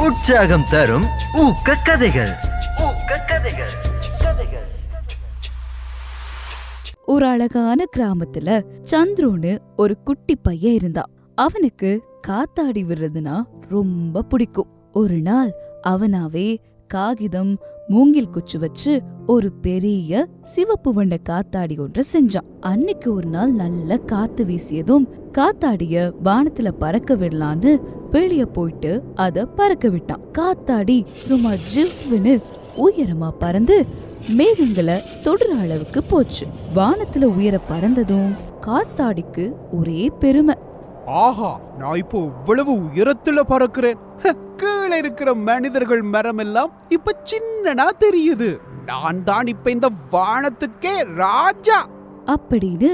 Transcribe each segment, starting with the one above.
உற்சாகம் தரும் ஊக்க கதைகள். ஒரு அழகான கிராமத்துல சந்துருன்னு ஒரு குட்டி பையன் இருந்தான். அவனுக்கு காத்தாடி விடுறதுனா ரொம்ப பிடிக்கும். ஒரு நாள் அவனாவே காகிதம் மூங்கில் குச்சி வச்சு ஒரு பெரிய சிவப்பு வண்ண காத்தாடி ஒன்று செஞ்சான். அன்னைக்கு ஒரு நாள் நல்ல காத்து வீசியதும் காத்தாடிய வானத்துல பறக்க விடலான்னு வெளிய போயிட்டு அத பறக்க விட்டான். காத்தாடி சும்மா ஜிவ்வுன்னு உயரமா பறந்து மேகங்களை தொடுற அளவுக்கு போச்சு. வானத்துல உயர பறந்ததும் காத்தாடிக்கு ஒரே பெருமை. ஆஹா, நான் இப்போ இவ்வளவு உயரத்துல பறக்கிறேன். கீழே இருக்கிற மனிதர்கள் மரம் எல்லாம் இப்ப சின்னனா தெரியுது. நான் தான் இப்ப இந்த வானத்துக்கே ராஜா அப்படின்னு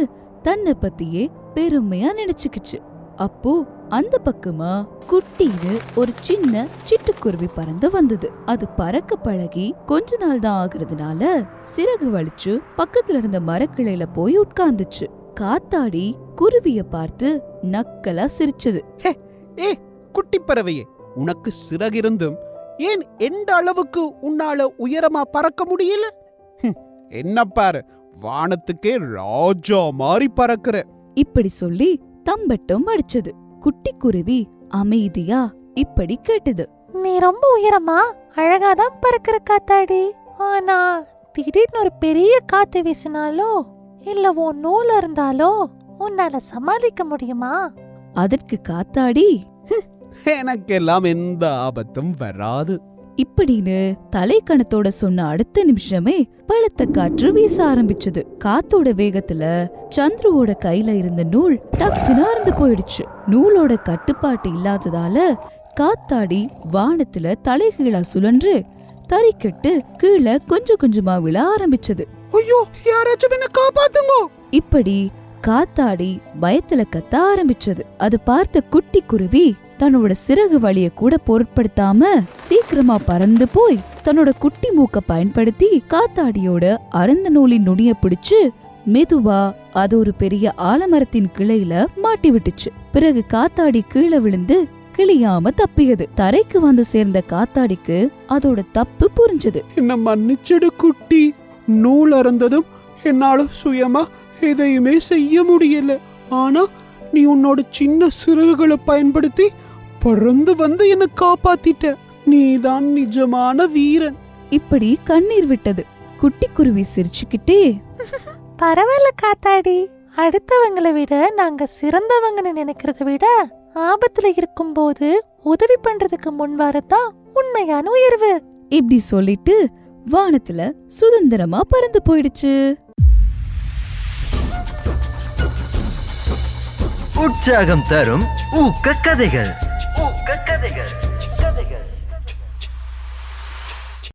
தன்னை பத்தியே பெருமையா நினைச்சுக்கிச்சு. அப்போ அந்த பக்கமா குட்டின்னு ஒரு சின்ன சிட்டுக்குருவி பறந்து வந்தது. அது பறக்க பழகி கொஞ்ச நாள் தான் ஆகுறதுனால சிறகு வலிச்சு பக்கத்துல இருந்த மரக்கிளையில போய் உட்கார்ந்துச்சு. காத்தாடி குருவிய பார்த்து நக்கலா சிரிச்சது. ஏ குட்டி பறவையே, உனக்கு சிறகிருந்தும் ஏன் எந்த அளவுக்கு உன்னால உயரமா பறக்க முடியல? என்ன பாரு, வானத்துக்கே ராஜா மாதிரி பறக்கிற. இப்படி சொல்லி தம்பட்டம் அடிச்சது. குட்டி குருவி அமைதியா இப்படி கேட்டது. நீ ரொம்ப உயரமா அழகாதான் பறக்கிற காத்தாடி. ஆனா திடீர்னு ஒரு பெரிய காத்து வீசினாலோ இல்ல உன் நூல இருந்தாலோ உன்னால சமாளிக்க முடியுமா? அதற்கு காத்தாடி, எனக்கெல்லாம் எந்த ஆபத்தும் வராது இப்படின்னு தலைக்கணத்தோட சொன்ன அடுத்த நிமிஷமே பலத்த காற்று வீச ஆரம்பிச்சது. காத்தோட வேகத்துல சந்துருவோட கையில இருந்த நூல் டக்குன்னு அறுந்து போயிடுச்சு. நூலோட கட்டுப்பாட்டு இல்லாததால காத்தாடி வானத்துல தலைகீழா சுழன்று தறிக்கட்டு கீழே கொஞ்சம் கொஞ்சமா விழ ஆரம்பிச்சது. ஐயோ, யாராச்சும் என்ன காப்பாத்துங்க! இப்படி காத்தாடி பயத்துல கத்த ஆரம்பிச்சது. அது பார்த்த குட்டி குருவி தன்னோட சிறகு வலிய கூட பொருட்படுத்தாம சீக்கிரமா பறந்து போய் தன்னோட குட்டி மூக்க பயன்படுத்தி காத்தாடியோட அறந்த நூலின் நுனிய பிடிச்சு மெதுவா அது ஒரு பெரிய ஆலமரத்தின் கிளையில மாட்டி விட்டுச்சு. பிறகு காத்தாடி கீழே விழுந்து கிளியாம தப்பியது. தரைக்கு வந்து சேர்ந்த காத்தாடிக்கு அதோட தப்பு புரிஞ்சது. என்ன மன்னிச்சிடு குட்டி, நூல் அறந்ததும் என்னால சுயமா எதையுமே செய்ய முடியல. ஆனா நீ உன்னோட சின்ன சிறகுகளை பயன்படுத்தி பறந்து வந்து என்ன காப்பாத்திட்ட. நீதான் நிஜமான வீரன். இப்படி கண்ணீர் விட்டது. குட்டி குருவி சிரிச்சுக்கிட்டே, பரவாயில்ல காத்தாடி, அடுத்தவங்களை விட நாங்க சிறந்தவங்கன்னு நினைக்கிறத விட ஆபத்துல இருக்கும் போது உதவி பண்றதுக்கு முன் வரதான் உண்மையான உயர்வு. இப்படி சொல்லிட்டு வானத்துல சுதந்திரமா பறந்து போயிடுச்சு. உற்சாகம் தரும் ஊக்க கதைகள்.